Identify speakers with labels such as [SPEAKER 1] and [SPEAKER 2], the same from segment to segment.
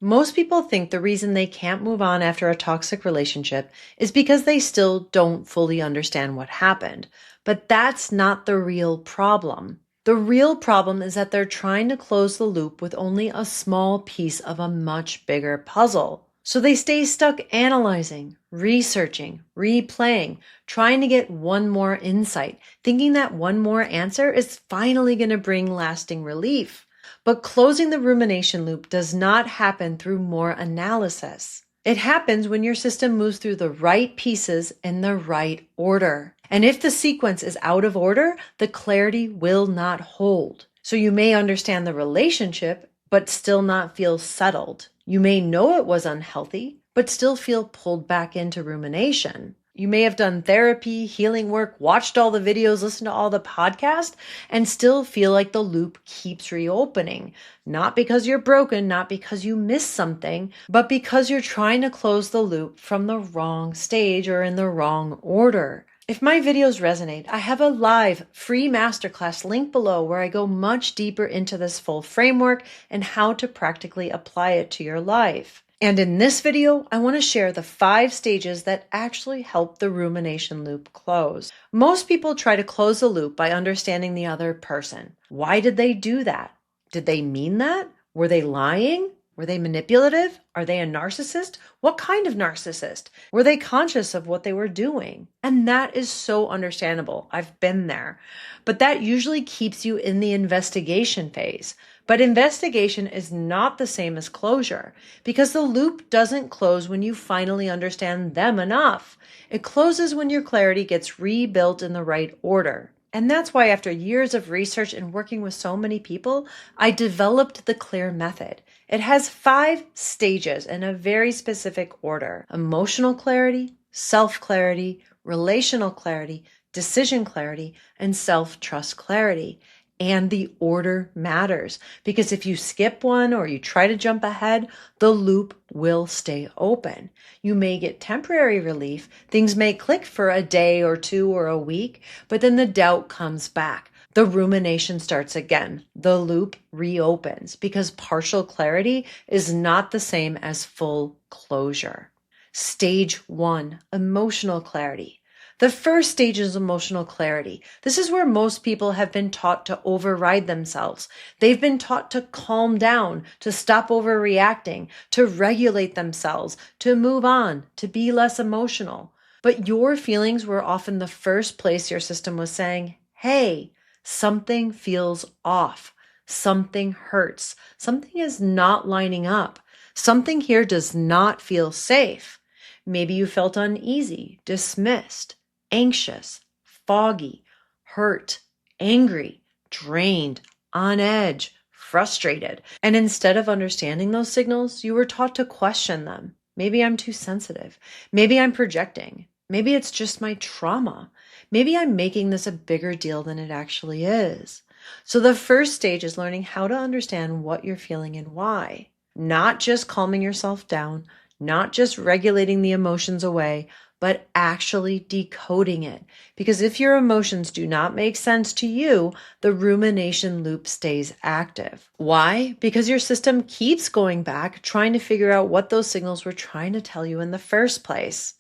[SPEAKER 1] Most people think the reason they can't move on after a toxic relationship is because they still don't fully understand what happened. But that's not the real problem. The real problem is that they're trying to close the loop with only a small piece of a much bigger puzzle. So they stay stuck analyzing, researching, replaying, trying to get one more insight, thinking that one more answer is finally going to bring lasting relief. But closing the rumination loop does not happen through more analysis. It happens when your system moves through the right pieces in the right order. And if the sequence is out of order, the clarity will not hold. So you may understand the relationship, but still not feel settled. You may know it was unhealthy, but still feel pulled back into rumination. You may have done therapy, healing work, watched all the videos, listened to all the podcasts, and still feel like the loop keeps reopening. Not because you're broken, not because you missed something, but because you're trying to close the loop from the wrong stage or in the wrong order. If my videos resonate, I have a live free masterclass link below where I go much deeper into this full framework and how to practically apply it to your life. And in this video, I want to share the 5 stages that actually help the rumination loop close. Most people try to close the loop by understanding the other person. Why did they do that? Did they mean that? Were they lying? Were they manipulative? Are they a narcissist? What kind of narcissist? Were they conscious of what they were doing? And that is so understandable. I've been there. But that usually keeps you in the investigation phase. But investigation is not the same as closure because the loop doesn't close when you finally understand them enough. It closes when your clarity gets rebuilt in the right order. And that's why after years of research and working with so many people, I developed the CLEAR method. It has 5 stages in a very specific order: emotional clarity, self-clarity, relational clarity, decision clarity, and self-trust clarity. And the order matters because if you skip one or you try to jump ahead, the loop will stay open. You may get temporary relief. Things may click for a day or 2 or a week, but then the doubt comes back. The rumination starts again. The loop reopens because partial clarity is not the same as full closure. Stage 1, emotional clarity. The first stage is emotional clarity. This is where most people have been taught to override themselves. They've been taught to calm down, to stop overreacting, to regulate themselves, to move on, to be less emotional. But your feelings were often the first place your system was saying, hey, something feels off. Something hurts. Something is not lining up. Something here does not feel safe. Maybe you felt uneasy, dismissed, anxious, foggy, hurt, angry, drained, on edge, frustrated. And instead of understanding those signals, you were taught to question them. Maybe I'm too sensitive. Maybe I'm projecting. Maybe it's just my trauma. Maybe I'm making this a bigger deal than it actually is. So the first stage is learning how to understand what you're feeling and why. Not just calming yourself down, not just regulating the emotions away, but actually decoding it. Because if your emotions do not make sense to you, the rumination loop stays active. Why? Because your system keeps going back, trying to figure out what those signals were trying to tell you in the first place.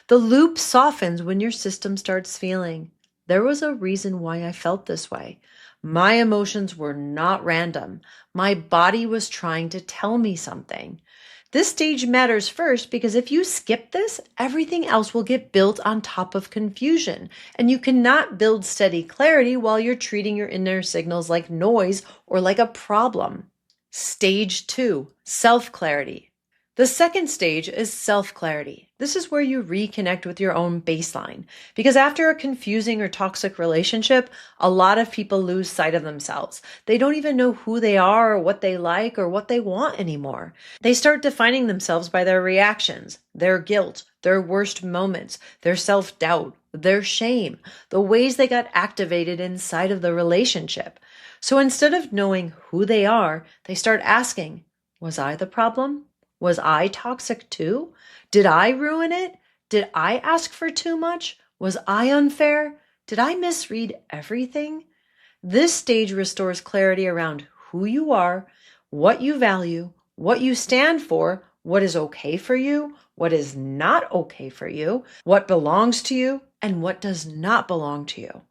[SPEAKER 1] The loop softens when your system starts feeling, there was a reason why I felt this way. My emotions were not random. My body was trying to tell me something. This stage matters first because if you skip this, everything else will get built on top of confusion. And you cannot build steady clarity while you're treating your inner signals like noise or like a problem. Stage 2, self-clarity. The second stage is self-clarity. This is where you reconnect with your own baseline. Because after a confusing or toxic relationship, a lot of people lose sight of themselves. They don't even know who they are or what they like or what they want anymore. They start defining themselves by their reactions, their guilt, their worst moments, their self-doubt, their shame, the ways they got activated inside of the relationship. So instead of knowing who they are, they start asking, was I the problem? Was I toxic too? Did I ruin it? Did I ask for too much? Was I unfair? Did I misread everything? This stage restores clarity around who you are, what you value, what you stand for, what is okay for you, what is not okay for you, what belongs to you, and what does not belong to you.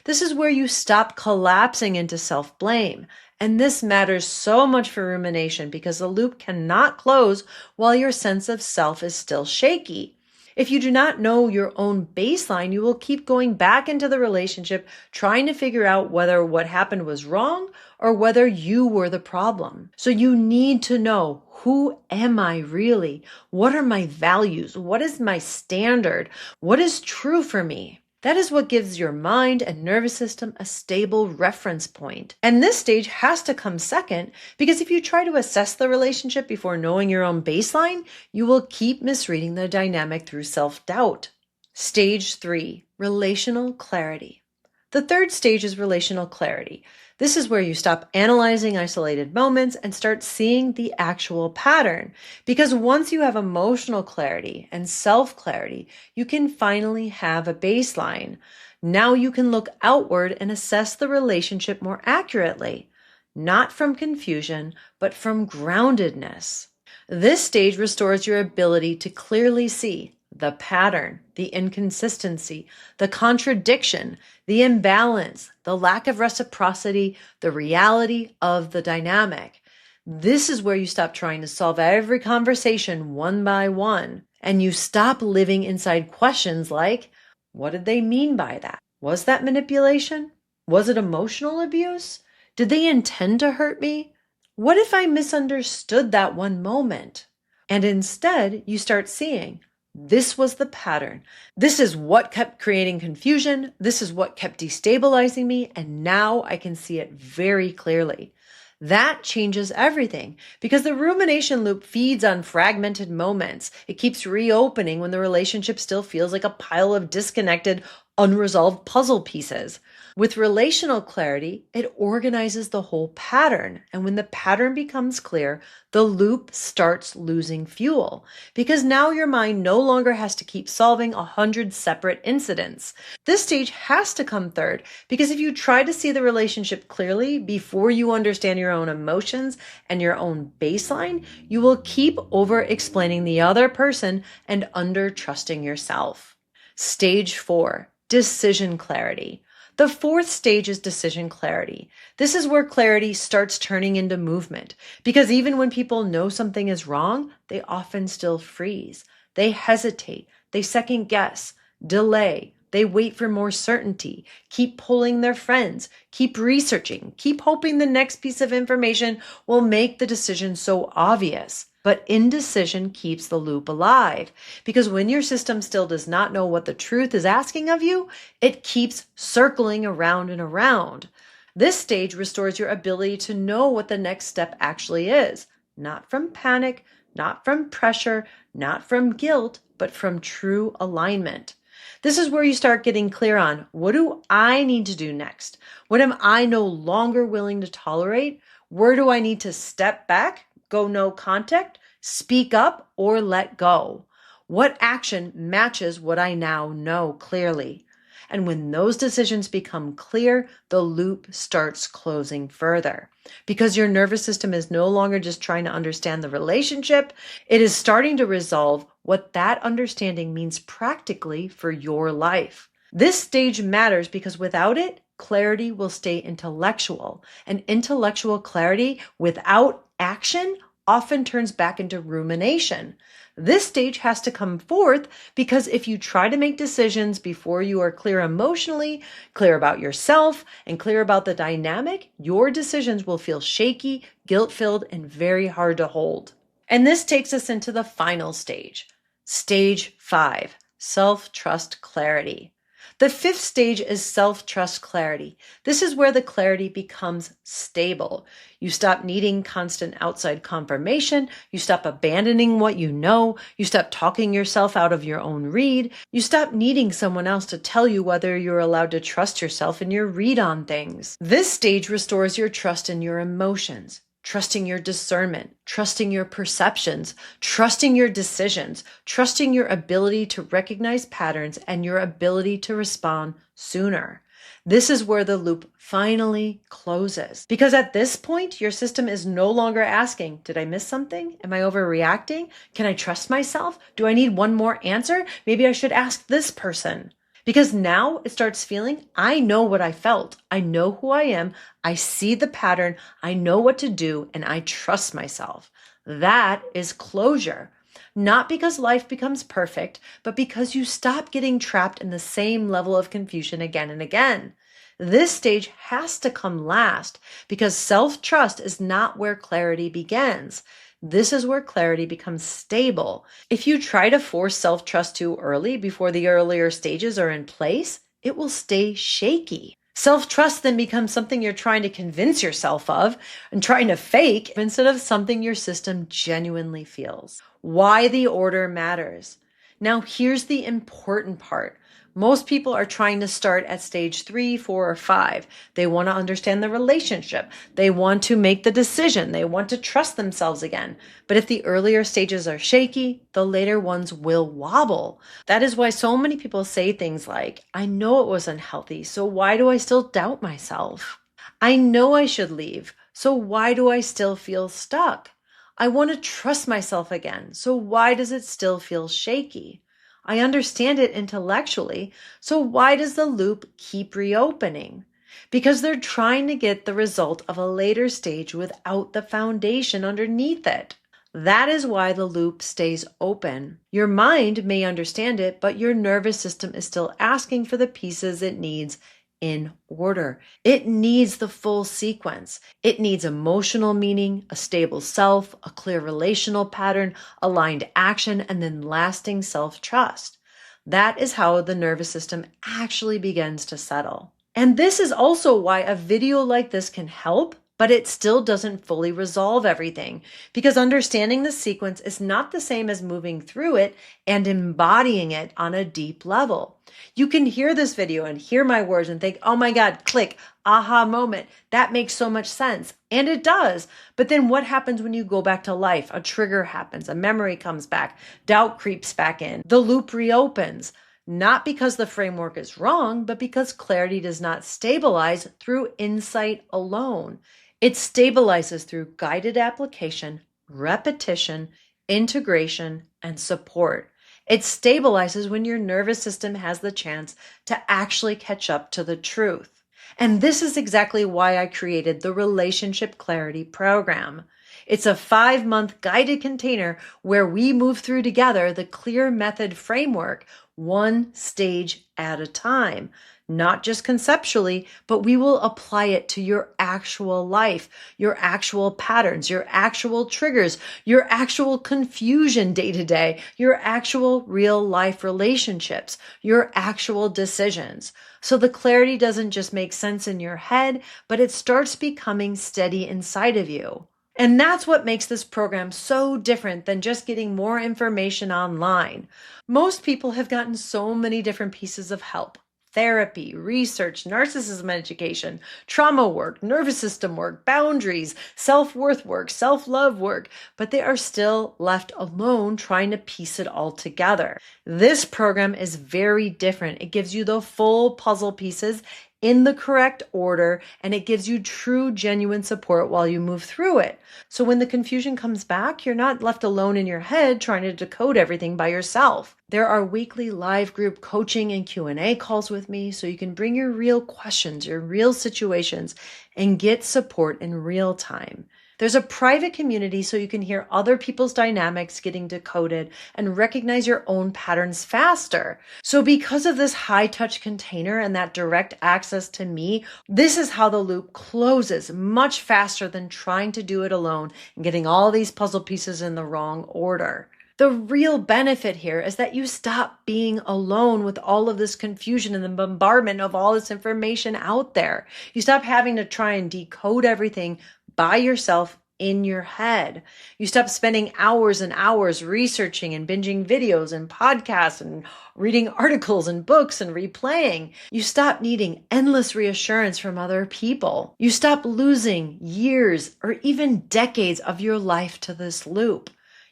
[SPEAKER 1] This is where you stop collapsing into self-blame. And this matters so much for rumination because the loop cannot close while your sense of self is still shaky. If you do not know your own baseline, you will keep going back into the relationship trying to figure out whether what happened was wrong or whether you were the problem. So you need to know, who am I really? What are my values? What is my standard? What is true for me? That is what gives your mind and nervous system a stable reference point. And this stage has to come second because if you try to assess the relationship before knowing your own baseline, you will keep misreading the dynamic through self-doubt. Stage 3, relational clarity. The third stage is relational clarity. This is where you stop analyzing isolated moments and start seeing the actual pattern. Because once you have emotional clarity and self-clarity, you can finally have a baseline. Now you can look outward and assess the relationship more accurately, not from confusion, but from groundedness. This stage restores your ability to clearly see the pattern, the inconsistency, the contradiction, the imbalance, the lack of reciprocity, the reality of the dynamic. This is where you stop trying to solve every conversation one by one, and you stop living inside questions like, what did they mean by that? Was that manipulation? Was it emotional abuse? Did they intend to hurt me? What if I misunderstood that one moment? And instead, you start seeing, this was the pattern. This is what kept creating confusion. This is what kept destabilizing me. And now I can see it very clearly. That changes everything because the rumination loop feeds on fragmented moments. It keeps reopening when the relationship still feels like a pile of disconnected, unresolved puzzle pieces. With relational clarity, it organizes the whole pattern. And when the pattern becomes clear, the loop starts losing fuel because now your mind no longer has to keep solving 100 separate incidents. This stage has to come third because if you try to see the relationship clearly before you understand your own emotions and your own baseline, you will keep over-explaining the other person and under-trusting yourself. Stage 4, decision clarity. The fourth stage is decision clarity. This is where clarity starts turning into movement because even when people know something is wrong, they often still freeze. They hesitate, they second guess, delay, they wait for more certainty, keep pulling their friends, keep researching, keep hoping the next piece of information will make the decision so obvious. But indecision keeps the loop alive because when your system still does not know what the truth is asking of you, it keeps circling around and around. This stage restores your ability to know what the next step actually is, not from panic, not from pressure, not from guilt, but from true alignment. This is where you start getting clear on, what do I need to do next? What am I no longer willing to tolerate? Where do I need to step back? Go no contact, speak up, or let go? What action matches what I now know clearly? And when those decisions become clear, the loop starts closing further because your nervous system is no longer just trying to understand the relationship. It is starting to resolve what that understanding means practically for your life. This stage matters because without it, clarity will stay intellectual, and intellectual clarity without action often turns back into rumination. This stage has to come forth because if you try to make decisions before you are clear emotionally, clear about yourself, and clear about the dynamic, your decisions will feel shaky, guilt-filled, and very hard to hold. And this takes us into the final stage. Stage 5, self-trust clarity. The fifth stage is self-trust clarity. This is where the clarity becomes stable. You stop needing constant outside confirmation. You stop abandoning what you know. You stop talking yourself out of your own read. You stop needing someone else to tell you whether you're allowed to trust yourself in your read on things. This stage restores your trust in your emotions, trusting your discernment, trusting your perceptions, trusting your decisions, trusting your ability to recognize patterns and your ability to respond sooner. This is where the loop finally closes. Because at this point, your system is no longer asking, did I miss something? Am I overreacting? Can I trust myself? Do I need one more answer? Maybe I should ask this person. Because now it starts feeling, I know what I felt. I know who I am. I see the pattern. I know what to do, and I trust myself. That is closure. Not because life becomes perfect, but because you stop getting trapped in the same level of confusion again and again. This stage has to come last because self-trust is not where clarity begins. This is where clarity becomes stable. If you try to force self-trust too early before the earlier stages are in place, it will stay shaky. Self-trust then becomes something you're trying to convince yourself of and trying to fake instead of something your system genuinely feels. Why the order matters. Now, here's the important part. Most people are trying to start at stage 3, 4, or 5. They want to understand the relationship. They want to make the decision. They want to trust themselves again. But if the earlier stages are shaky, the later ones will wobble. That is why so many people say things like, I know it was unhealthy, so why do I still doubt myself? I know I should leave, so why do I still feel stuck? I want to trust myself again, so why does it still feel shaky? I understand it intellectually, so why does the loop keep reopening? Because they're trying to get the result of a later stage without the foundation underneath it. That is why the loop stays open. Your mind may understand it, but your nervous system is still asking for the pieces it needs in order. It needs the full sequence. It needs emotional meaning, a stable self, a clear relational pattern, aligned action, and then lasting self-trust. That is how the nervous system actually begins to settle. And this is also why a video like this can help, but it still doesn't fully resolve everything because understanding the sequence is not the same as moving through it and embodying it on a deep level. You can hear this video and hear my words and think, oh my God, click, aha moment. That makes so much sense. And it does. But then what happens when you go back to life? A trigger happens, a memory comes back, doubt creeps back in, the loop reopens. Not because the framework is wrong, but because clarity does not stabilize through insight alone. It stabilizes through guided application, repetition, integration, and support. It stabilizes when your nervous system has the chance to actually catch up to the truth. And this is exactly why I created the Relationship Clarity Program. It's a 5-month guided container where we move through together the clear method framework, one stage at a time. Not just conceptually, but we will apply it to your actual life, your actual patterns, your actual triggers, your actual confusion day to day, your actual real life relationships, your actual decisions. So the clarity doesn't just make sense in your head, but it starts becoming steady inside of you. And that's what makes this program so different than just getting more information online. Most people have gotten so many different pieces of help. Therapy, research, narcissism education, trauma work, nervous system work, boundaries, self-worth work, self-love work, but they are still left alone trying to piece it all together. This program is very different. It gives you the full puzzle pieces in the correct order, and it gives you true, genuine support while you move through it. So when the confusion comes back, you're not left alone in your head trying to decode everything by yourself. There are weekly live group coaching and Q&A calls with me so you can bring your real questions, your real situations, and get support in real time. There's a private community so you can hear other people's dynamics getting decoded and recognize your own patterns faster. So because of this high-touch container and that direct access to me, this is how the loop closes much faster than trying to do it alone and getting all these puzzle pieces in the wrong order. The real benefit here is that you stop being alone with all of this confusion and the bombardment of all this information out there. You stop having to try and decode everything by yourself in your head. You stop spending hours and hours researching and binging videos and podcasts and reading articles and books and replaying. You stop needing endless reassurance from other people. You stop losing years or even decades of your life to this loop.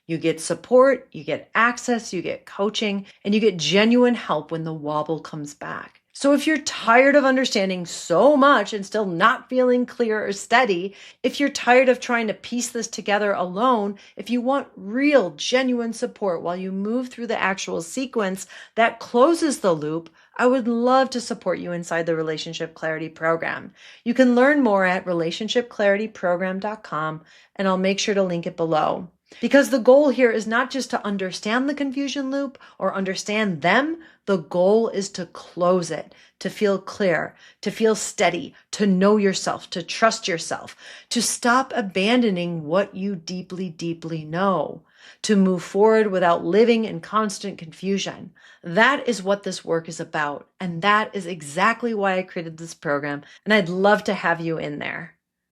[SPEAKER 1] You get support, you get access, you get coaching, and you get genuine help when the wobble comes back. So if you're tired of understanding so much and still not feeling clear or steady, if you're tired of trying to piece this together alone, if you want real, genuine support while you move through the actual sequence that closes the loop, I would love to support you inside the Relationship Clarity Program. You can learn more at relationshipclarityprogram.com, and I'll make sure to link it below. Because the goal here is not just to understand the confusion loop or understand them. The goal is to close it, to feel clear, to feel steady, to know yourself, to trust yourself, to stop abandoning what you deeply, deeply know, to move forward without living in constant confusion. That is what this work is about. And that is exactly why I created this program. And I'd love to have you in there.